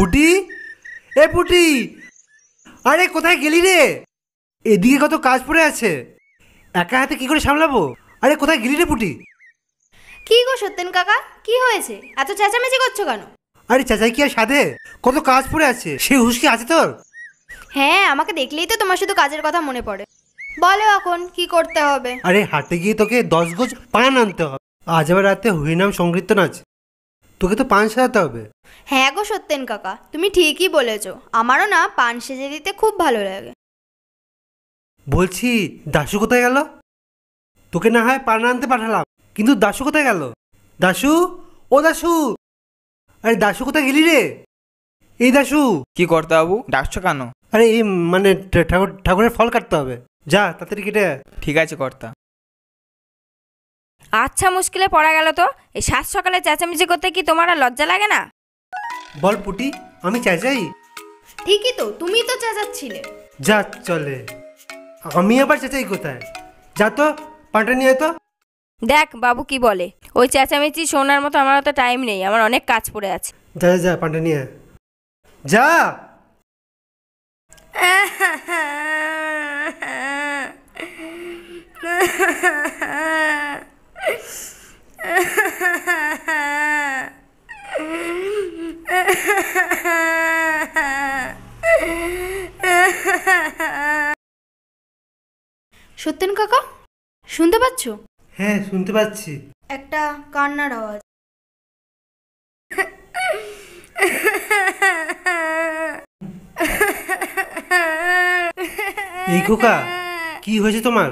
পুটি, এ পুটি, আরে কোথায় গেলি রে? এদিকে কত কাজ পড়ে আছে, একা হাতে কি করে সামলাবো? আরে কোথায় গেলি রে পুটি? কি গো সত্যেন কাকা, কি হয়েছে? এত চেঁচামেচি করছো কেন? আরে চাচাই কি আর সাধে? কত কাজ পড়ে আছে, সে হুঁশ কি আছে তোর? হ্যাঁ, আমাকে দেখলেই তো তোমার শুধু কাজের কথা মনে পড়ে। বলো এখন কি করতে হবে? আরে হাটে গিয়ে তোকে 10 গজ পান আনতে হবে। আজ আবার রাতে হরিনাম সংকীর্তন আছে, তোকে তো পান সাজাতে হবে। হ্যাঁ গো সত্যেন কাকা, তুমি ঠিকই বলেছো। আমারও না পান সেজে দিতে খুব ভালো লাগে। বলছি দাশু কোথায় গেল? তোকে না হয় পান আনতে পাঠালাম, কিন্তু দাশু কোথায় গেল? দাশু, ও দাশু, আরে দাশু কোথায় গেলি রে? এই দাশু। কি করতে বাবু, ডাকছো কেন? আরে এই মানে ঠাকুরের ফল কাটতে হবে, যা তাড়াতাড়ি কেটে আয়। ঠিক আছে কর্তা। আচ্ছা, মুশকিলে পড়া গেল তো। এই সাত সকালে চেঁচামেচি করতে কি তোমার আর লজ্জা লাগে না? বল পুটি, আমি চাই। ঠিকই তো, তুমি তো চেঁচাচ্ছিলে। যা চলে, আমি আবার চেঁচাই কোথায়? যা তো পানটা নিয়ে আয় তো। দেখ বাবু কি বলে, ওই চেঁচামেচি শোনার মতো আমার তো টাইম নেই, আমার অনেক কাজ পড়ে আছে। যা যা পানটা নিয়ে আয়, যা। সত্যেন কাকা, শুনতে পাচ্ছ? হ্যাঁ শুনতে পাচ্ছি। একটা কান্নার আওয়াজ। এই খোকা, কি হয়েছে তোমার?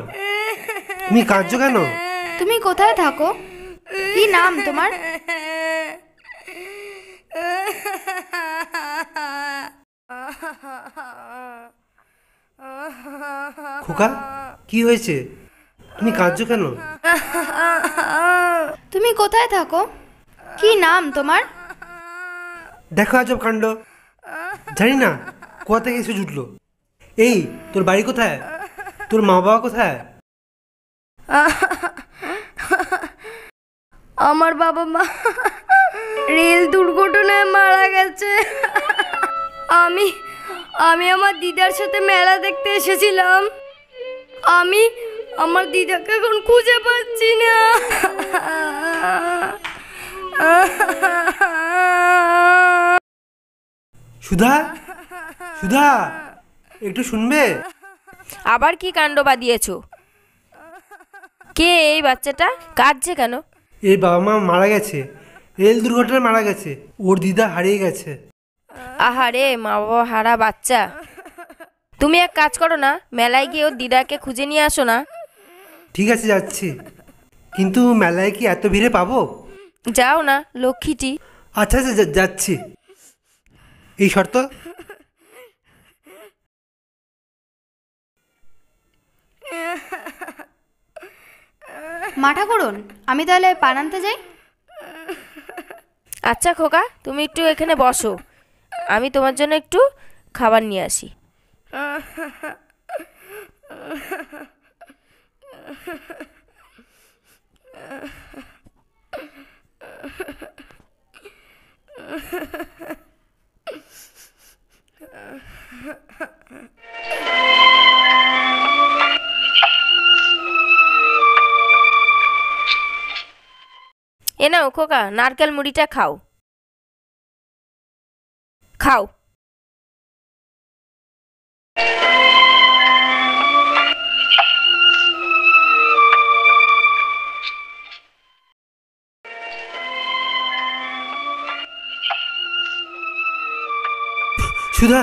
তুমি কাঁদছো কেন? তুমি কোথায় থাকো? কি নাম তোমার? খোকা, কি হয়েছে? তুমি কাঁদছো কেন? তুমি কোথায় থাকো? কি নাম তোমার? দেখো আজব কাণ্ড, জানি না কোথা থেকে এসে জুটলো। এই তোর বাড়ি কোথায়? তোর মা বাবা কোথায়? আমার বাবা মা রেল দুর্ঘটনায় মারা গেছে। আমি আমি আমার দিদার সাথে মেলা দেখতে এসেছিলাম। আমি আমার দিদাকে এখন খুঁজে পাচ্ছি না। সুধা, সুধা, একটু শুনবে? আবার কি কাণ্ড বাদিয়েছো? কে এই বাচ্চাটা, কাঁদছে কেন? এর বাবা মা মারা গেছে, রেল দুর্ঘটনায় মারা গেছে, ওর দিদা হারিয়ে গেছে। আহারে, মা বাবা হারা বাচ্চা। তুমি এক কাজ করো না, মেলায় গিয়ে ওর দিদাকে খুঁজে নিয়ে আসো না। ঠিক আছে যাচ্ছি, কিন্তু মেলায় কি এত ভিড়ে পাবো? যাও না লক্ষ্মীটি। আচ্ছা আচ্ছা যাচ্ছি, এই শর্ত। মাঠা করুন, আমি তাহলে পান আনতে যাই। আচ্ছা খোকা, তুমি একটু এখানে বসো, আমি তোমার জন্য একটু খাবার নিয়ে আসি। এ নাও খোকা, নারকেল মুড়িটা খাও, খাও। সুধা,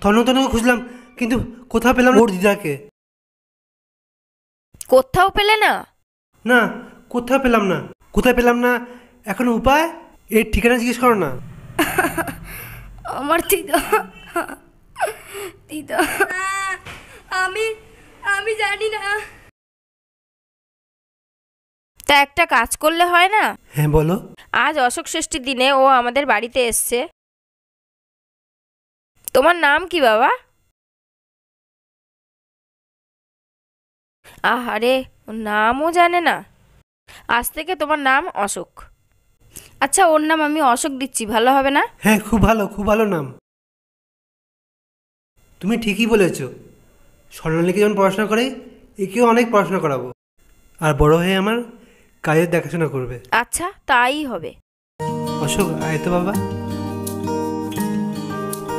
তন্ন তন্ন খুঁজলাম, কিন্তু কোথাও পেলাম না ওর দিদাকে। কোথাও পেলে না? না, কোথাও পেলাম না, কোথায় পেলাম না, এখন উপায়? এর ঠিকানা জিজ্ঞেস করো না। আমার দিদা, দিদা, আমি আমি জানি না। তা একটা কাজ করলে হয় না? হ্যাঁ বলো। আজ অশোক ষষ্ঠীর দিনে ও আমাদের বাড়িতে এসছে। তোমার নাম কি বাবা? আহারে, ওর নামও জানে না। আজ থেকে তোমার নাম অশোক। আচ্ছা, ওর নাম আমি অশোক দিচ্ছি, ভালো হবে না? হ্যাঁ, খুব ভালো নাম। তুমি ঠিকই বলেছ। স্বর্ণালীকে যখন পড়াশোনা করে, একেও অনেক পড়াশোনা করাবো, আর বড় হয়ে আমার কাজের দেখাশোনা করবে। আচ্ছা, তাই হবে। অশোক, আয় তো বাবা,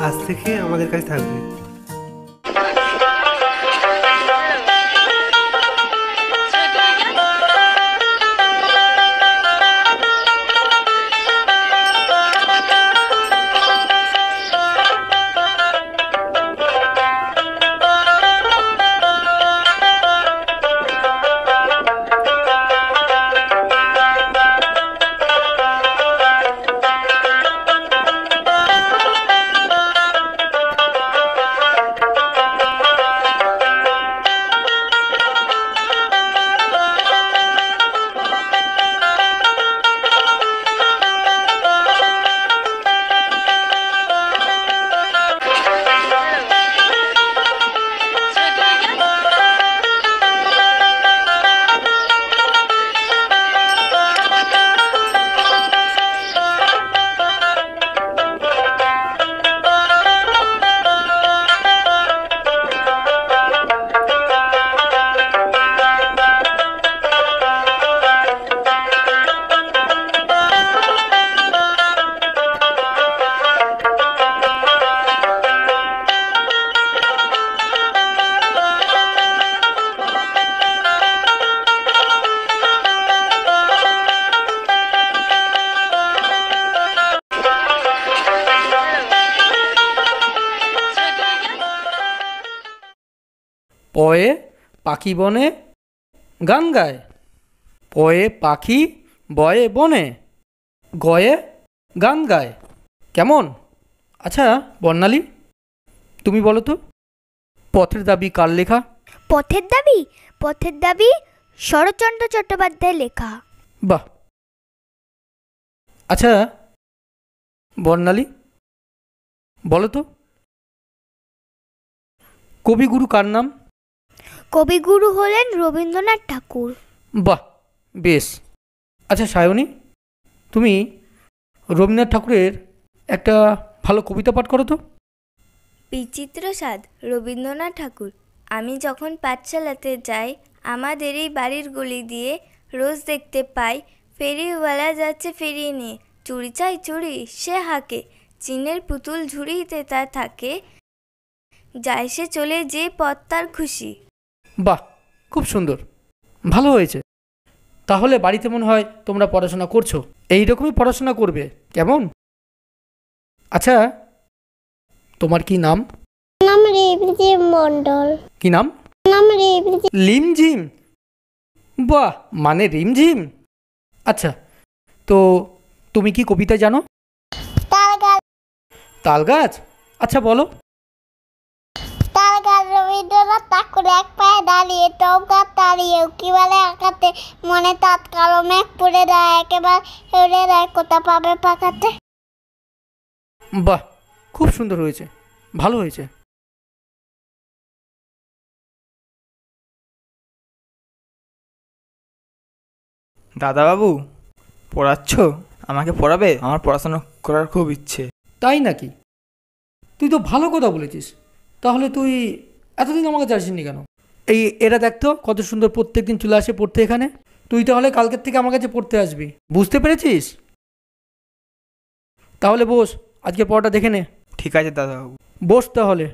আজ থেকে আমাদের কাছে থাকবে। পয়ে পাখি বনে গান গায়, পয়ে পাখি বয়ে বনে গয়ে গান গায়। কেমন? আচ্ছা বর্ণালী, তুমি বলো তো, পথের দাবি কার লেখা? পথের দাবি শরৎচন্দ্র চট্টোপাধ্যায়ের লেখা। বাহ। আচ্ছা বর্ণালী, বলো তো, কবিগুরু কার নাম? কবিগুরু হলেন রবীন্দ্রনাথ ঠাকুর। বাহ, বেশ। আচ্ছা সায়নী, তুমি রবীন্দ্রনাথ ঠাকুরের একটা ভালো কবিতা পাঠ করো তো। বিচিত্র স্বাদ রবীন্দ্রনাথ ঠাকুর। আমি যখন পাঠশালাতে যাই, আমাদের এই বাড়ির গলি দিয়ে রোজ দেখতে পাই, ফেরিওয়ালা যাচ্ছে ফেরি নিয়ে, চুরি চাই চুরি সে হাঁকে, চীনের পুতুল ঝুড়িতে তা থাকে, যায় সে চলে যে পথ তার খুশি। বাহ, খুব সুন্দর, ভালো হয়েছে। তাহলে বাড়িতে মনে হয় তোমরা পড়াশোনা করছো, এই রকমই পড়াশোনা করবে, কেমন? আচ্ছা তোমার কি নাম? নাম রিমঝিম মণ্ডল। কি নাম? নাম রিমঝিম। লিমঝিম? বাহ, মানে রিমঝিম। আচ্ছা, তো তুমি কি কবিতা জানো? তালগাছ। তালগাছ? আচ্ছা বলো। তালগাছ রবীন্দ্রনাথ ঠাকুর এক পায়ে দাঁড়িয়ে, টপগাছ দাঁড়িয়ে, উকি বলে আঁকাতে, মনে তাঁত কালো মেঘ পুড়ে দেয়, একেবারে উড়ে দেয়, কোথা পাবে পাকাতে। বাহ, খুব সুন্দর হয়েছে, ভালো হয়েছে। দাদাবাবু, পড়াচ্ছ? আমাকে পড়াবে? আমার পড়াশোনা করার খুব ইচ্ছে। তাই নাকি? তুই তো ভালো কথা বলেছিস। তাহলে তুই এতদিন আমাকে জানিসনি কেন? এই এরা দেখতো কত সুন্দর প্রত্যেক দিন চলে আসে পড়তে এখানে। তুই তাহলে কালকের থেকে আমার কাছে পড়তে আসবি, বুঝতে পেরেছিস? তাহলে বস, আজকে পড়াটা দেখে নে। ঠিক আছে দাদাবাবু। বস তাহলে।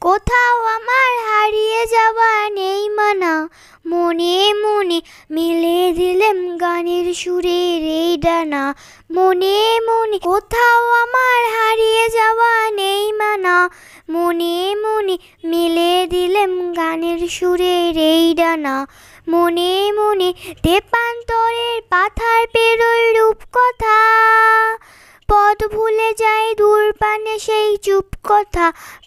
কোথাও আমার হারিয়ে যাওয়া নেই মানা, মনে মনে মিলে দিলেম গানের সুরের এই ডানা, মনে মনে কোথাও আমার হারিয়ে যাওয়া নেই মানা, মনে মনে মিলে দিলেম গানের সুরের এই ডানা, মনে মনে তেপান্তরের পাথার পেরোয় রূপকথা, পথ ভুলে যায় দূর পানে সেই চুপ কথা,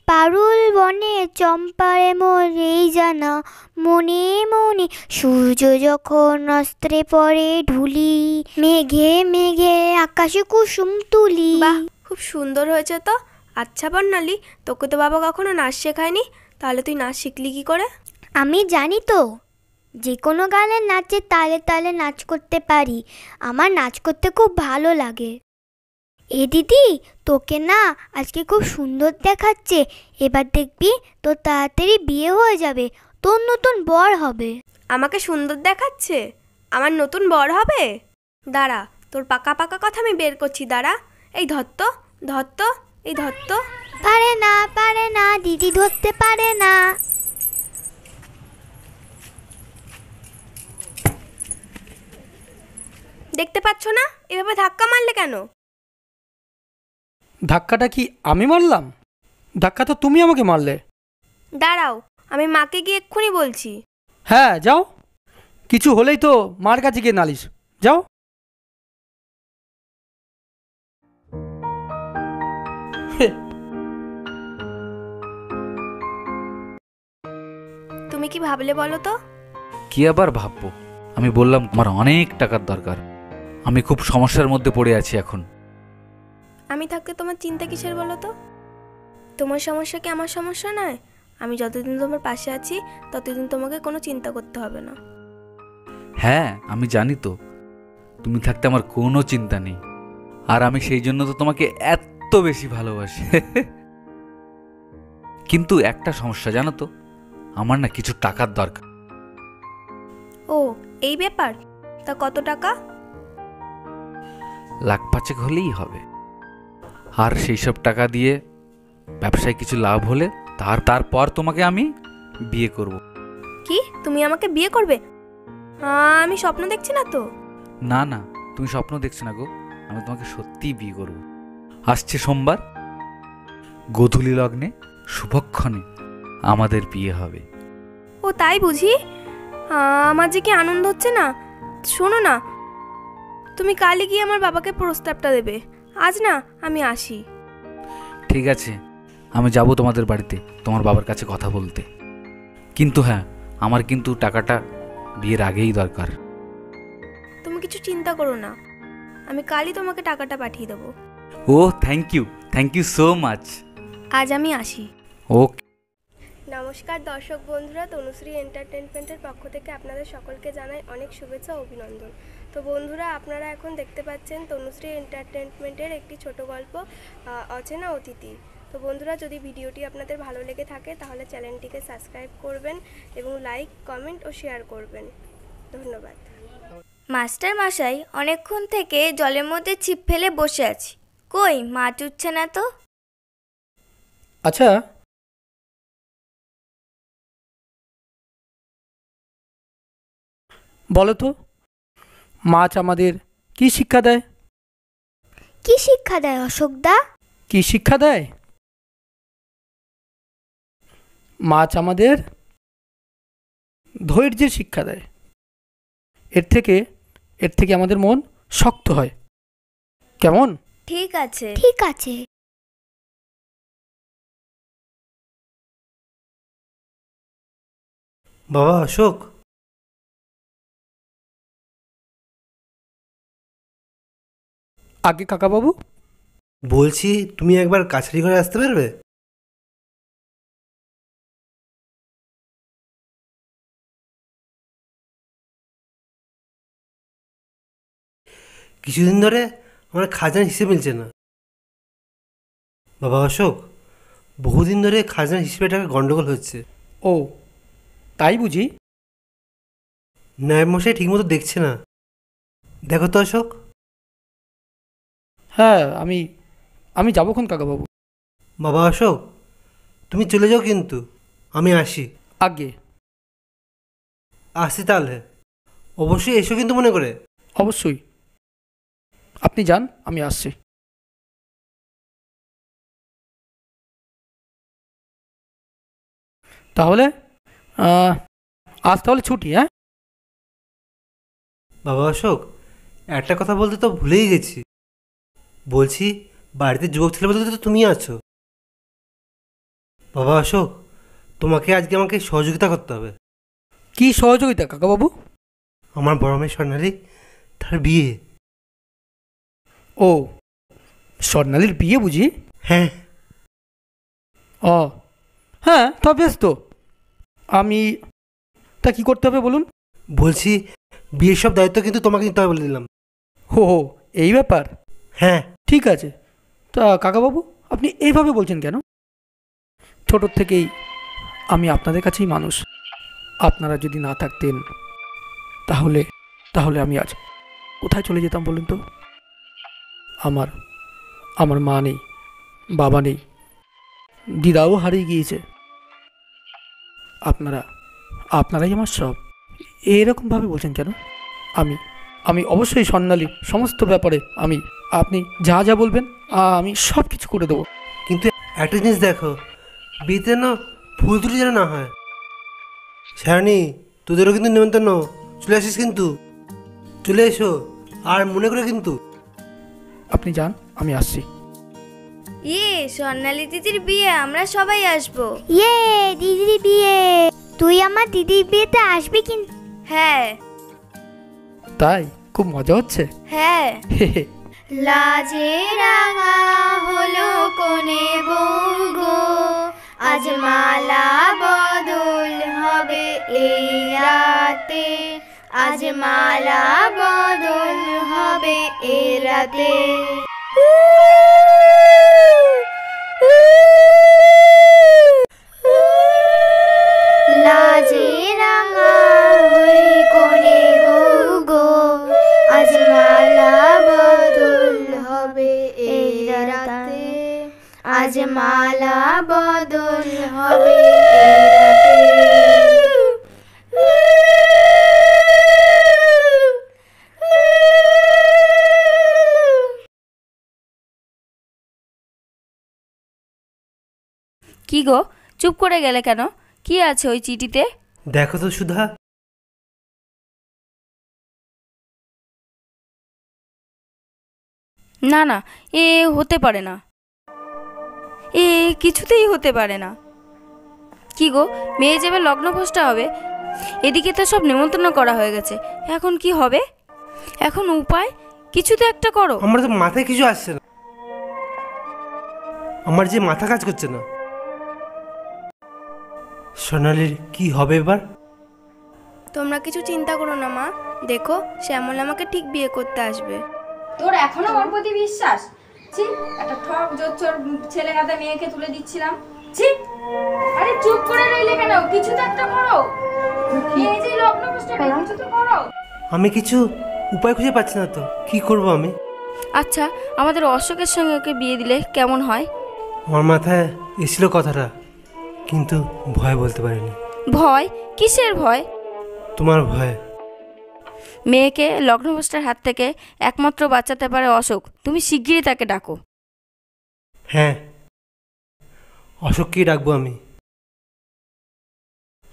পারুল বনে চম্পারে মোর এই জানা, মনে মনে সূর্য যখন অস্ত্রে পড়ে ঢুলি, মেঘে মেঘে আকাশে কুসুম তুলি। বাহ, খুব সুন্দর হয়েছে তো। আচ্ছা বর্ণালী, তোকে তো বাবা কখনো নাচ শেখায়নি, তাহলে তুই নাচ শিখলি কি করে? আমি জানি তো, যে কোনো গানের নাচে তালে তালে নাচ করতে পারি। আমার নাচ করতে খুব ভালো লাগে। এ দিদি, তোকে না আজকে খুব সুন্দর দেখাচ্ছে। এবার দেখবি তোর তাড়াতাড়ি বিয়ে হয়ে যাবে, তোর নতুন বর হবে। আমাকে সুন্দর দেখাচ্ছে? আমার নতুন বর হবে? দাঁড়া, তোর পাকা পাকা কথা আমি বের করছি, দাঁড়া। এই ধত্ত ধত্ত, এই ধত্ত। পারে না দিদি, ধরতে পারে না। দেখতে পাচ্ছ না, এভাবে ধাক্কা মারলে কেন? ধাক্কাটা কি আমি মারলাম? ধাক্কা তো তুমি আমাকে মারলে। দাঁড়াও, আমি মাকে গিয়ে এক্ষুনি বলছি। হ্যাঁ যাও, কিছু হলেই তো মার কাছে গিয়ে নালিশ। যাও। তুমি কি ভাবলে বলো তো? কি আবার ভাববো, আমি বললাম আমার অনেক টাকার দরকার, আমি খুব সমস্যার মধ্যে পড়ে আছি এখন। আমি থাকতে তোমার চিন্তা কিসের বলো তো? তোমার সমস্যা কি আমার সমস্যা নয়? আমি যতদিন তোমার পাশে আছি ততদিন তোমাকে কোনো চিন্তা করতে হবে না। হ্যাঁ আমি জানি তো, তুমি থাকতে আমার কোনো চিন্তা নেই, আর আমি সেই জন্য তো তোমাকে এত বেশি ভালোবাসি। কিন্তু একটা সমস্যা জানো তো, আমার না কিছু টাকার দরকার। ও এই ব্যাপার, তা কত টাকা? 1,05,000 হলেই হবে। আর সেই সব টাকা দিয়ে ব্যবসায় কিছু লাভ হলে তারপর তোমাকে আমি বিয়ে করব। কি, তুমি আমাকে বিয়ে করবে? আমি স্বপ্ন দেখছি না তো? না না, তুমি স্বপ্ন দেখছো না গো, আমি তোমাকে সত্যিই বিয়ে করব। আসছে সোমবার গোধূলি লগ্নে শুভক্ষণে আমাদের বিয়ে হবে। ও তাই বুঝি? আমার যে কি আনন্দ হচ্ছে না। শোনো না, তুমি কালই গিয়ে আমার বাবাকে প্রস্তাবটা দেবে। আজ না, আমি আসি। ঠিক আছে, আমি যাব তোমাদের বাড়িতে তোমার বাবার কাছে কথা বলতে। কিন্তু হ্যাঁ, আমার কিন্তু টাকাটা বিয়ের আগেই দরকার। তুমি কিছু চিন্তা করো না, আমি কালই তোমাকে টাকাটা পাঠিয়ে দেবো। ও থ্যাংক ইউ সো মাচ। আজ আমি আসি। ওকে। নমস্কার দর্শক বন্ধুরা, তনুশ্রী এন্টারটেনমেন্টের পক্ষ থেকে আপনাদের সকলকে জানাই অনেক শুভেচ্ছা ও অভিনন্দন। তো বন্ধুরা, আপনারা এখন দেখতে পাচ্ছেন তনুশ্রী এন্টারটেনমেন্টের একটি ছোট গল্প অচেনা অতিথি। তো বন্ধুরা, যদি ভিডিওটি আপনাদের ভালো লেগে থাকে তাহলে চ্যানেলটিকে সাবস্ক্রাইব করবেন এবং লাইক, কমেন্ট ও শেয়ার করবেন। ধন্যবাদ। মাস্টার মশাই, অনেকক্ষণ থেকে জলের মধ্যে ছিপ ফেলে বসে আছি, কই মাছ উঠছে না তো। আচ্ছা, বলো তো, মাছ আমাদের কি শিক্ষা দেয়? কি শিক্ষা দেয় অশোকদা? কি শিক্ষা দেয়? মাছ আমাদের ধৈর্যের শিক্ষা দেয়। এর থেকে আমাদের মন শক্ত হয়। কেমন? ঠিক আছে। ঠিক আছে। বাবা অশোক, আগে কাকাবাবু, বলছি তুমি একবার কাছারি ঘরে আসতে পারবে? কিছুদিন ধরে আমার খাজানার হিসেব মিলছে না। বাবা অশোক, বহুদিন ধরে খাজানার হিসেবে টাকা গন্ডগোল হচ্ছে। ও তাই বুঝি? নায়েব মশাই ঠিকমতো দেখছে না, দেখো তো অশোক। হ্যাঁ, আমি যাবক্ষণ কাকাবাবু। বাবা অশোক, তুমি চলে যাও কিন্তু, আমি আসি। আগে আসি তাহলে, অবশ্যই এসো কিন্তু মনে করে। অবশ্যই, আপনি যান, আমি আসছি। তাহলে আজ তাহলে ছুটি। হ্যাঁ। বাবা অশোক, একটা কথা বলতে তো ভুলেই গেছি। বলছি, বাড়িতে যুবক ছেলে বলতে তো তুমি আছো। বাবা অশোক, তোমাকে আজকে আমাকে সহযোগিতা করতে হবে। কি সহযোগিতা কাকাবাবু? আমার বড় মেয়ে স্বর্ণালী, তার বিয়ে। ও, স্বর্ণালীর বিয়ে বুঝি? হ্যাঁ। ও হ্যাঁ, তা বেশ তো। আমি তা কি করতে হবে বলুন? বলছি, বিয়ের সব দায়িত্ব কিন্তু তোমাকে নিতে হবে বলে দিলাম। হো হো, এই ব্যাপার? হ্যাঁ। ঠিক আছে। তা কাকাবাবু, আপনি এইভাবে বলছেন কেন? ছোটোর থেকেই আমি আপনাদের কাছেই মানুষ। আপনারা যদি না থাকতেন তাহলে তাহলে আমি আজ কোথায় চলে যেতাম বলুন তো? আমার মা নেই, বাবা নেই, দিদাও হারিয়ে গিয়েছে। আপনারাই আমার সব। এরকমভাবে বলছেন কেন? আমি অবশ্যই স্বর্ণালীর সমস্ত ব্যাপারে আপনি যা যা বলবেন আমি সব কিছু করে দেবো। কিন্তু একটা জিনিস দেখো, বিয়েতে না ফুল তুলি যেন না হয়। সায়নী, তোদেরও কিন্তু নেমন্তন্ন, চলে আসিস কিন্তু, চলে এসো। আর মনে করে কিন্তু। আপনি যান, আমি আসছি। স্বর্ণালী দিদির বিয়ে, আমরা সবাই আসবো। ইয়ে, দিদির বিয়ে। তুই আমার দিদির বিয়েতে আসবি কিন্তু? হ্যাঁ। তাই? খুব মজা হচ্ছে। হ্যাঁ। হে হে। লাজে রাঙা হলো কোনে বউ গো, আজ মালা বদল হবে এই রাতে, আজ মালা বদল হবে এই রাতে। লাজে রাঙা হই কোনে বউ গো, আজ মালা বদল হবে এই রাতে, আজ মালা বদল হবে এই রাতে। কি গো, চুপ করে গেলে কেন? কি আছে ওই চিঠিতে? দেখো তো সুধা। না না, এ হতে পারে না, এ কিছুতেই হতে পারে না। কি গো, মেয়ে যাবে লগ্নভ্রষ্টা হবে, এদিকে তো সব নিমন্ত্রণ করা হয়ে গেছে। এখন কি হবে? এখন উপায় কিছু তো একটা করো। আমার তো মাথায় কিছু আসছে না, আমার যে মাথা কাজ করছে না। সোনালির কি হবে এবার? তোমরা কিছু চিন্তা করো না মা, দেখো শ্যামল আমাকে ঠিক বিয়ে করতে আসবে। তোর এখনো ওর প্রতি বিশ্বাস? ছি, একটা ঠক জোচ্চোর ছেলে গাদা মেয়েকে তুলে দিচ্ছিলাম। ছি, আরে চুপ করে রইলে কেন? কিছু তো একটা করো। এই যে লগ্ন প্রশ্ন, কিছু তো করো। আমি কিছু উপায় খুঁজে পাচ্ছি না তো, কি করব আমি? আচ্ছা, আমাদের অশোকের সঙ্গে ওকে বিয়ে দিলে কেমন হয়? আমার মাথায় এসেছিল কথাটা, কিন্তু ভয় বলতে পারিনি। ভয়? কিসের ভয়? তোমার ভয়। মেয়েকে লগ্নভ্রষ্টার হাত থেকে একমাত্র বাঁচাতে পারে অশোক। তুমি শিগগিরই তাকে ডাকো। হ্যাঁ, অশোককেই ডাকবো আমি,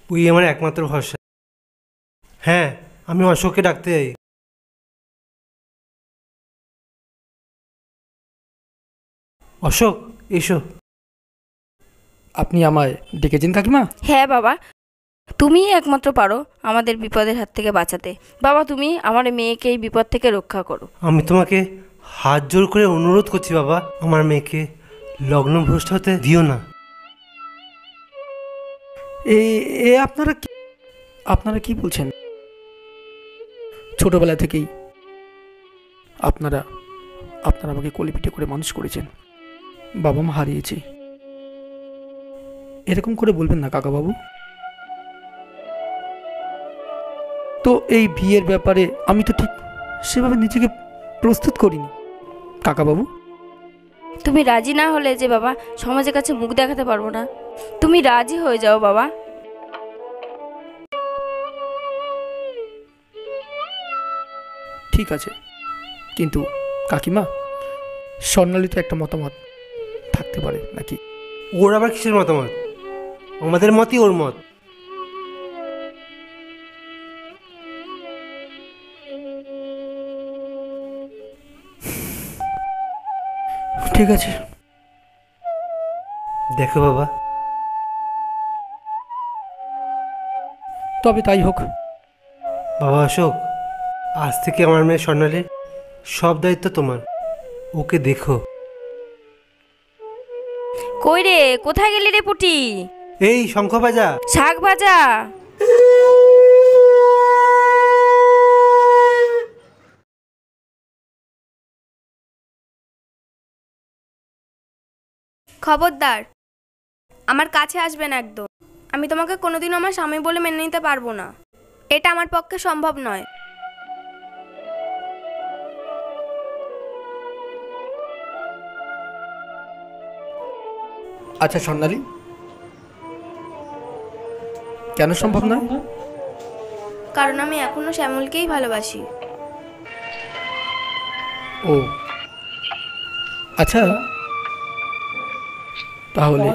ওই আমার একমাত্র ভরসা। হ্যাঁ, আমি অশোককে ডাকতে যাই। অশোক, এসো। আপনি আমায় ডেকেছেন কাকিমা? হ্যাঁ বাবা, তুমিই একমাত্র পারো আমাদের বিপদের হাত থেকে বাঁচাতে। বাবা, তুমি আমার মেয়েকে এই বিপদ থেকে রক্ষা করো। আমি তোমাকে হাত জোর করে অনুরোধ করছি বাবা, আমার মেয়েকে লগ্নভ্রষ্ট হতে দিও না। এ আপনারা কি বলছেন? ছোটবেলা থেকেই আপনারা আমাকে কোলেপিঠে করে মানুষ করেছেন, বাবা মা হারিয়েছি। এরকম করে বলবেন না কাকাবাবু। তো এই বিয়ের ব্যাপারে আমি তো ঠিক সেভাবে নিজেকে প্রস্তুত করিনি কাকাবাবু। তুমি রাজি না হলে যে বাবা সমাজের কাছে মুখ দেখাতে পারবো না। তুমি রাজি হয়ে যাও বাবা। ঠিক আছে, কিন্তু কাকিমা, স্বর্ণালী তো একটা মতামত থাকতে পারে নাকি? ওর আবার কিসের মতামত? আমাদের মতই ওর মত। ঠিক আছে। দেখো বাবা, তবে তাই হোক। বাবা অশোক, আজ থেকে আমার মেয়ে স্বর্ণালীর সব দায়িত্ব তোমার। ওকে দেখো। কই রে, কোথায় গেলি রে পুটি? এই শঙ্খ বাজা। শাক ভাজা। খবরদার, আমার কাছে আসবেন একদম। আমি তোমাকে কোনোদিনও আমার স্বামী বলে মেনে নিতে পারবো না। এটা আমার পক্ষে সম্ভব নয়। আচ্ছা স্বর্ণালী, কেন সম্ভব নয়? কারণ আমি এখনো শ্যামলকেই ভালোবাসি। ও আচ্ছা, তাহলে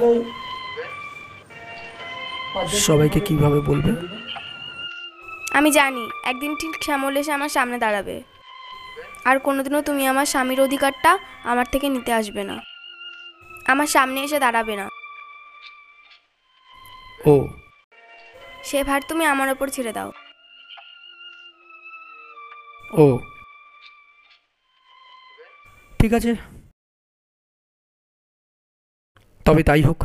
সবাইকে কিভাবে বলবে? আমি জানি একদিন ঠিক শ্যামল এসে আমার সামনে দাঁড়াবে, আর কোনোদিনও তুমি আমার স্বামীর অধিকারটা আমার থেকে নিতে আসবে না, আমার সামনে এসে দাঁড়াবে না। ও সে ভার তুমি আমার ওপর ছেড়ে দাও। ও ঠিক আছে, তবে তাই হোক।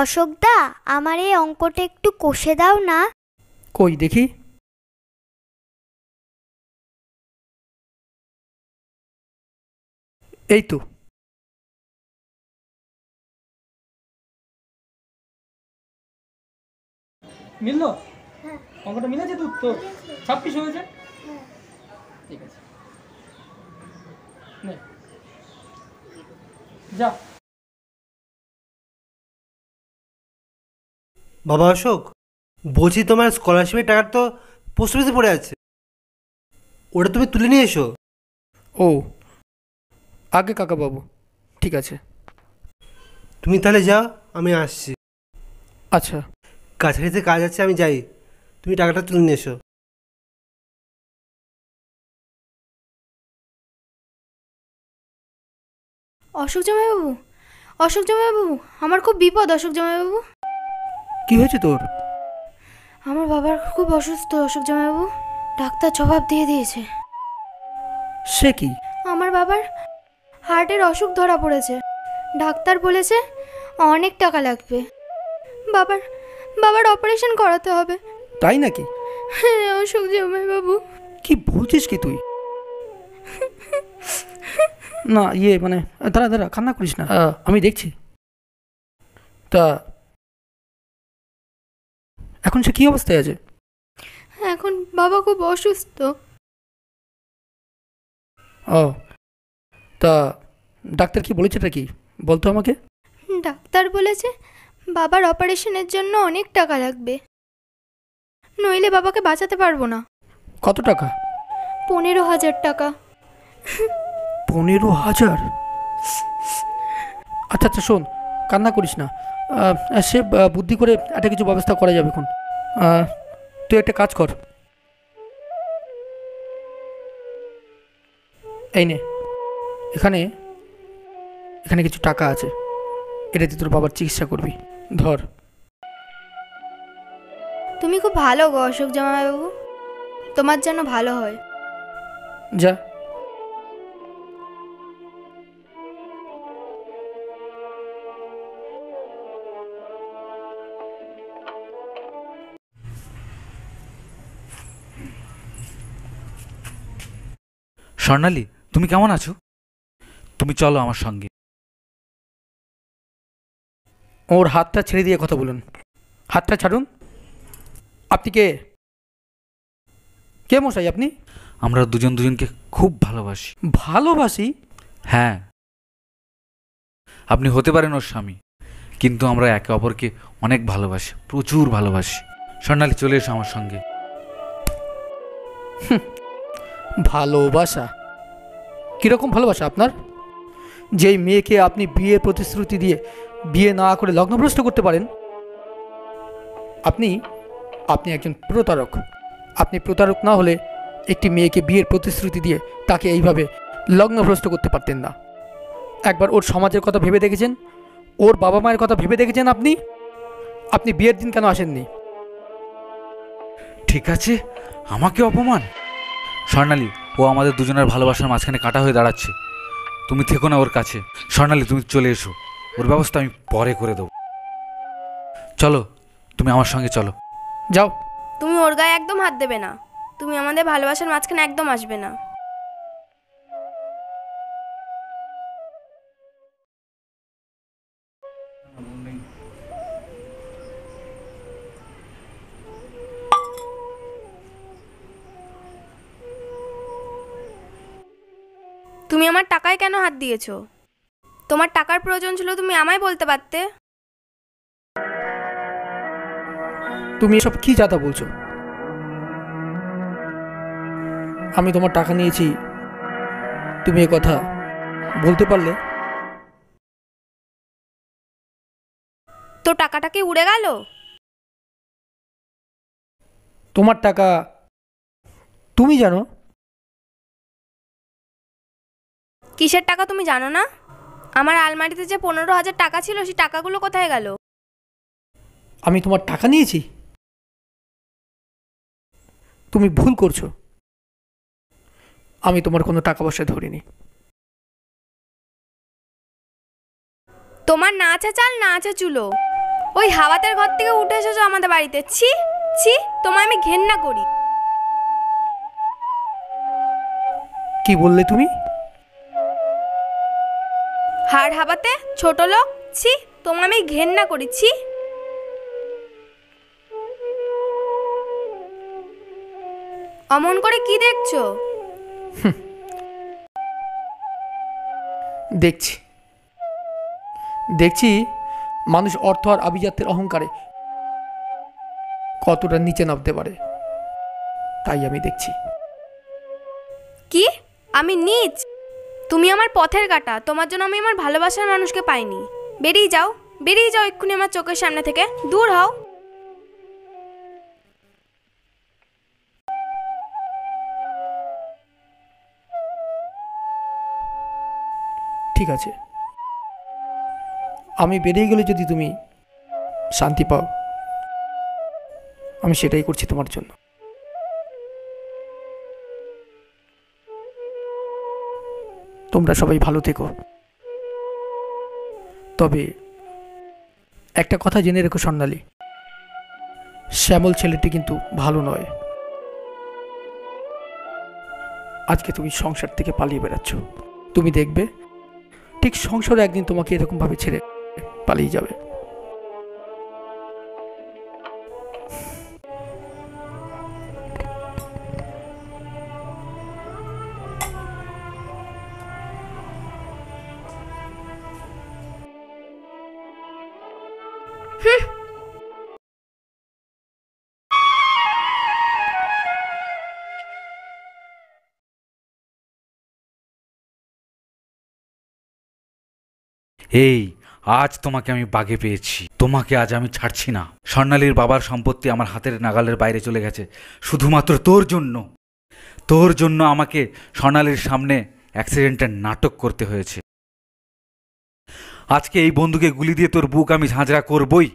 অশোকদা, আমার এই অঙ্কটা একটু কষে দাও না। কই দেখি। এই তো। মিললো? অঙ্কটা মিলেছে তো? তো 26 হয়েছে। ঠিক আছে, নে যা। বাবা অশোক, বলছি তোমার স্কলারশিপের টাকা তো পোস্ট অফিসে পড়ে আছে, ওটা তুমি তুলে নিয়ে এসো। ও আগে কাকাবাবু, ঠিক আছে। তুমি তাহলে যাও, আমি আসছি। আচ্ছা। কাছাকাছি কাজ আছে, আমি যাই। তুমি টাকাটা তুলে নিয়ে এসো। অশোক জামাইবাবু, অশোক জামাইবাবু, আমার খুব বিপদ। অশোক জামাইবাবু, কি হয়েছে তোর? আমার বাবার খুব অসুস্থ। অশোক জামাইবাবু, ডাক্তার জবাব দিয়ে দিয়েছে। সে কি? আমার বাবার হার্টের অসুখ ধরা পড়েছে। ডাক্তার বলেছে অনেক টাকা লাগবে। বাবার বাবার অপারেশন করাতে হবে। তাই নাকি? হ্যাঁ অশোক জামাইবাবু। কি বলছিস কি তুই? না মানে দাঁড়া দাঁড়া, কান্না করিস না, আমি দেখছি। তা এখন সে কি অবস্থায় আছে? এখন বাবা খুব অসুস্থ। ও তা ডাক্তার কি বলেছেটা কি বলতো আমাকে? ডাক্তার বলেছে বাবার অপারেশনের জন্য অনেক টাকা লাগবে, নইলে বাবাকে বাঁচাতে পারবো না। কত টাকা? 15,000 টাকা। 15,000? আচ্ছা আচ্ছা শোন, কান্না করিস না, সে বুদ্ধি করে একটা কিছু ব্যবস্থা করা যাবে এখন। তুই একটা কাজ কর, এই নে, এখানে এখানে কিছু টাকা আছে, এটা দিয়ে তোর বাবার চিকিৎসা করবি, ধর। তুমি খুব ভালো গো অশোক জামাইবাবু, তোমার যেন ভালো হয়। যা। স্বর্ণালী, তুমি কেমন আছো? তুমি চলো আমার সঙ্গে। ওর হাতটা ছেড়ে দিয়ে কথা বলুন। হাতটা ছাড়ুন। আপনি কে? কে মশাই আপনি? আমরা দুজন দুজনকে খুব ভালোবাসি। ভালোবাসি? হ্যাঁ, আপনি হতে পারেন ওর স্বামী, কিন্তু আমরা একে অপরকে অনেক ভালোবাসি, প্রচুর ভালোবাসি। স্বর্ণালী, চলে এসো আমার সঙ্গে। ভালোবাসা? কীরকম ভালোবাসা আপনার? যেই মেয়েকে আপনি বিয়ের প্রতিশ্রুতি দিয়ে বিয়ে না করে লগ্নভ্রষ্ট করতে পারেন, আপনি আপনি একজন প্রতারক। আপনি প্রতারক না হলে একটি মেয়েকে বিয়ের প্রতিশ্রুতি দিয়ে তাকে এইভাবে লগ্নভ্রষ্ট করতে পারতেন না? একবার ওর সমাজের কথা ভেবে দেখেছেন? ওর বাবা মায়ের কথা ভেবে দেখেছেন আপনি? আপনি বিয়ের দিন কেন আসেননি? ঠিক আছে, আমাকে অপমান? স্বর্ণালী, ও আমাদের দুজনের ভালোবাসার মাঝখানে কাটা হয়ে দাঁড়াচ্ছে। তুমি থেকো না ওর কাছে। স্বর্ণালী, তুমি চলে এসো, ওর ব্যবস্থা আমি পরে করে দেবো। চলো, তুমি আমার সঙ্গে চলো। যাও। তুমি ওর গায়ে একদম হাত দেবে না। তুমি আমাদের ভালোবাসার মাঝখানে একদম আসবে না। তুমি আমার টাকায় কেন হাত দিয়েছো? তোমার টাকার প্রয়োজন ছিল, তুমি আমায় বলতে পারতে। তুমি এসব কি যাতা বলছো? আমি তোমার টাকা নিয়েছি, তুমি এ কথা বলতে পারলে? তো টাকাটা কি উড়ে গেল? তোমার টাকা তুমি জানো। কিসের টাকা তুমি জানো না? আমার আলমারিতে যে 15,000 টাকা ছিল, সেই টাকাগুলো কোথায় গেল? আমি তোমার টাকা নিয়েছি? তুমি ভুল করছো। আমি তোমার কোনো টাকা পয়সা ধরিনি। তোমার না আছে চাল, না আছে চুলো। ওই হাওয়াতের ঘর থেকে উঠে এসেছো আমাদের বাড়িতে। ছি ছি, তোমায় আমি ঘেন্না করি। কি বললে তুমি? হাড় হাবাতে ছোট লোক। ছি, তোমায় আমি ঘেন্না করি। ছি। অমন করে কি দেখছো? দেখছি দেখছি মানুষ অর্থ আর আভিজাত্যের অহংকারে কতটা নিচে নামতে পারে, তাই আমি দেখছি। কি? আমি নীচ? তুমি আমার পথের কাঁটা। তোমার জন্য আমি আমার ভালোবাসার মানুষকে পাইনি। বেরিয়ে যাও, বেরিয়ে যাও এক্ষুনি আমার চোখের সামনে থেকে। দূর হও। ঠিক আছে, আমি বেরিয়ে গেলে যদি তুমি শান্তি পাও, আমি সেটাই করছি তোমার জন্য। তোমরা সবাই ভালো থেকো। তবে একটা কথা জেনে রেখো স্বর্ণালী, শ্যামল ছেলেটি কিন্তু ভালো নয়। আজকে তুমি সংসার থেকে পালিয়ে বেড়াচ্ছ, তুমি দেখবে ঠিক সংসারে একদিন তোমাকে এরকমভাবে ছেড়ে পালিয়ে যাবে। এই, আজ তোমাকে আমি বাগে পেয়েছি। তোমাকে আজ আমি ছাড়ছি না। স্বর্ণালীর বাবার সম্পত্তি আমার হাতের নাগালের বাইরে চলে গেছে শুধুমাত্র তোর জন্য। তোর জন্য আমাকে স্বর্ণালীর সামনে অ্যাক্সিডেন্টের নাটক করতে হয়েছে। আজকে এই বন্ধুকে গুলি দিয়ে তোর বুক আমি ঝাঁঝরা করবই।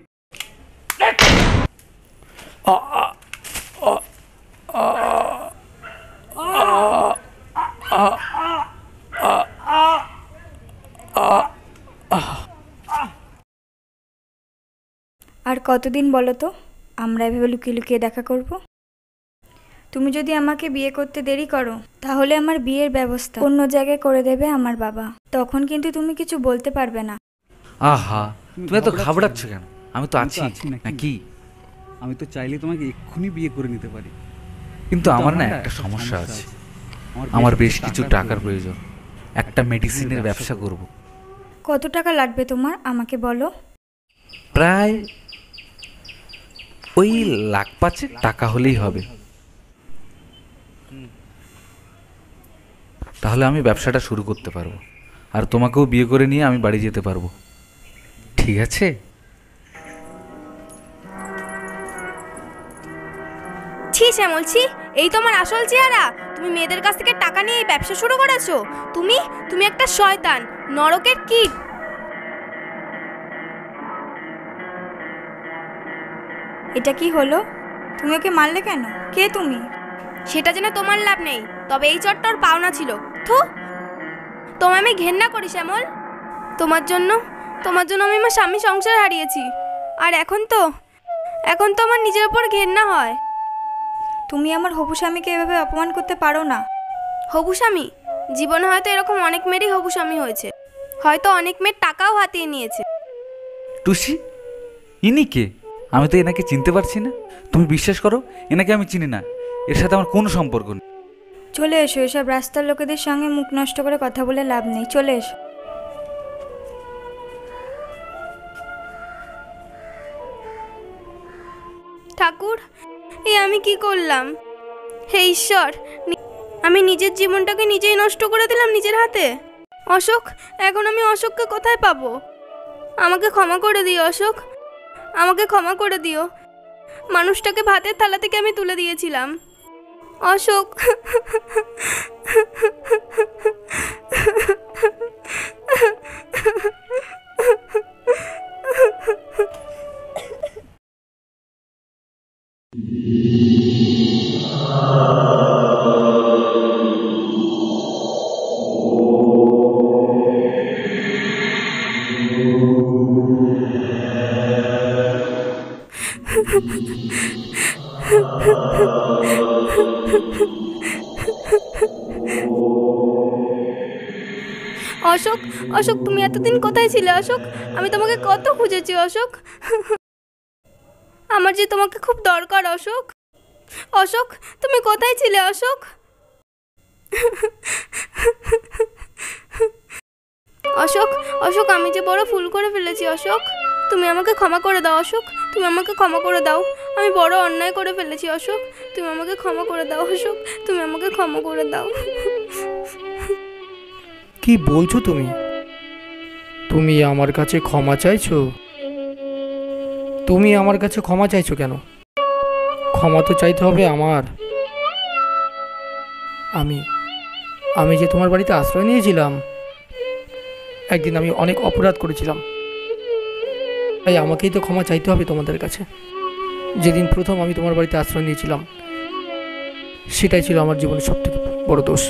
আর কতদিন বলো তো আমরা এভাবে লুকিয়ে লুকিয়ে দেখা করব? তুমি যদি আমাকে বিয়ে করতে দেরি করো, তাহলে আমার বিয়ের ব্যবস্থা অন্য জায়গায় করে দেবে আমার বাবা। তখন কিন্তু তুমি কিছু বলতে পারবে না। আহা, তুমি তো ঘাবড়াচ্ছ কেন? আমি তো আছি নাকি? আমি তো চাইলে তোমাকে এক্ষুনি বিয়ে করে নিতে পারি, কিন্তু আমার না একটা সমস্যা আছে। আমার বেশ কিছু টাকার প্রয়োজন। একটা মেডিসিনের ব্যবসা করব। কত টাকা লাগবে তোমার আমাকে বলো। প্রায় ওই 1,05,000 টাকা হলেই হবে। তাহলে আমি ব্যবসাটা শুরু করতে পারবো, আর তোমাকেও বিয়ে করে নিয়ে আমি বাড়ি যেতে পারবো। ঠিক আছে? ছি শ্যামল, ছি, এই তোমার আসল চেহারা? তুমি মেয়েদের কাছ থেকে টাকা নিয়ে এই ব্যবসা শুরু করেছো? তুমি একটা শয়তান, নরকের কীট। এটা কি হলো? তুমি ওকে মারলে কেন? কে তুমি? সেটা জেনে তোমার লাভ নেই, তবে এই চটটা ওর পাওনা ছিল। থু, তোমায় আমি ঘেন্না করি শ্যামল। তোমার জন্য আমি আমার স্বামী সংসার হারিয়েছি, আর এখন তো আমার নিজের উপর ঘেন্না হয়। তুমি আমার হবু স্বামীকে এভাবে অপমান করতে পারো না। হবু স্বামী? জীবনে হয়তো এরকম অনেক মেয়েরই হবু স্বামী হয়েছে, হয়তো অনেক মেয়ের টাকাও হাতিয়ে নিয়েছে। টুসি, ইনি কে? আমি তো এনাকে চিনতে পারছি না। তুমি বিশ্বাস করো, এনাকে আমি চিনি না, এর সাথে আমার কোনো সম্পর্ক নেই। চলে এসো, এসব রাস্তার লোকেদের সঙ্গে মুখ নষ্ট করে কথা বলে লাভ নেই, চলে এসো। ঠাকুর, আমি কি করলাম? হে ঈশ্বর, আমি নিজের জীবনটাকে নিজেই নষ্ট করে দিলাম নিজের হাতে। অশোক, এখন আমি অশোককে কোথায় পাবো? আমাকে ক্ষমা করে দিও অশোক, আমাকে ক্ষমা করে দিও। মানুষটাকে ভাতের থালা থেকে আমি তুলে দিয়েছিলাম। অশোক, অশোক, অশোক, তুমি এতদিন কোথায় ছিলে অশোক? আমি তোমাকে কত খুঁজেছি অশোক। আমার যে তোমাকে খুব দরকার অশোক। অশোক, তুমি কোথায় ছিলে অশোক? অশোক, অশোক, আমি যে বড় ভুল করে ফেলেছি অশোক, তুমি আমাকে ক্ষমা করে দাও অশোক, তুমি আমাকে ক্ষমা করে দাও। আমি বড় অন্যায় করে ফেলেছি অশোক, তুমি আমাকে ক্ষমা করে দাও অশোক, তুমি আমাকে ক্ষমা করে দাও। কি বলছো তুমি? তুমি আমার কাছে ক্ষমা চাইছো? তুমি আমার কাছে ক্ষমা চাইছো কেন? ক্ষমা তো চাইতে হবে আমার। আমি যে তোমার বাড়িতে আশ্রয় নিয়েছিলাম, একদিন আমি অনেক অপরাধ করেছিলাম, তাই আমাকেই তো ক্ষমা চাইতে হবে তোমাদের কাছে। যেদিন প্রথম আমি তোমার বাড়িতে আশ্রয় নিয়েছিলাম, সেটাই ছিল আমার জীবনের সবথেকে বড় দোষ।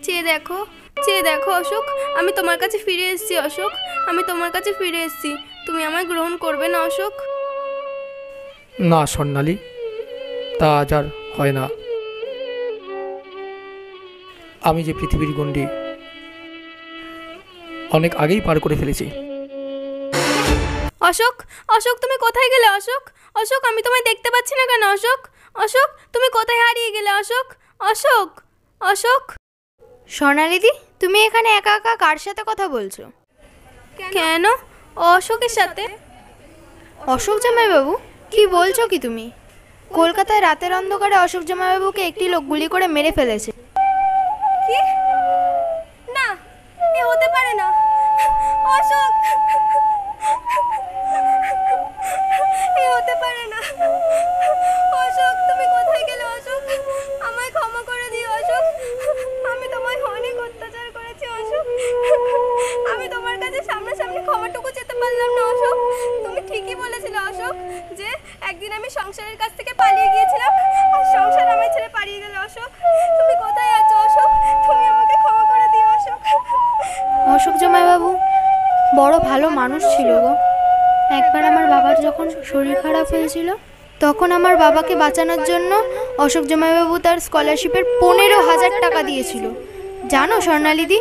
চেয়ে দেখো অশোক, আমি তোমার কাছে ফিরে এসেছি অশোক, আমি তোমার কাছে ফিরে এসেছি। তুমি আমায় গ্রহণ করবে না অশোক? না স্বর্ণালী, তা আজ আর হয় না। আমি যে পৃথিবীর গণ্ডি অনেক আগেই পার করে ফেলেছি। অশোক, অশোক, তুমি কোথায় গেলে অশোক? অশোক, আমি তোমায় দেখতে পাচ্ছি না কেন অশোক? অশোক, তুমি কোথায় হারিয়ে গেলে অশোক? অশোক, অশোক। সোনালিদি, তুমি এখানে একা একা কার সাথে কথা বলছো? কেন? অশোকের সাথে। অশোক জামাইবাবু? কি বলছো কি তুমি? কলকাতায় রাতের অন্ধকারে অশোক জামাইবাবুকে একটি লোক গুলি করে মেরে ফেলেছে। কি? না, এ হতে পারে না। অশোক, এ হতে পারে না। অশোক, তুমি কোথায় গেলে অশোক? আমায় ক্ষমা করে দিও অশোক, আমি তোমায় অনেক অত্যাচার করেছি অশোক। আমি তোমার কাছে সামনাসামনি ক্ষমাটুকু চেতে পারলাম না অশোক। তুমি ঠিকই বলেছিলে অশোক যে একদিন আমি সংসারের কাছ থেকে পালিয়ে গিয়েছিলাম, আর সংসার আমায় ছেড়ে পালিয়ে গেল অশোক। তুমি কোথায় আছো অশোক? তুমি আমাকে ক্ষমা করে দিও অশোক। অশোক জামাইবাবু বড় ভালো মানুষ ছিল গো। একবার আমার বাবার যখন শরীর খারাপ হয়েছিল, তখন আমার বাবাকে বাঁচানোর জন্য অশোক জামাইবাবু তার স্কলারশিপের 15,000 টাকা দিয়েছিল। জানো স্বর্ণালিদি?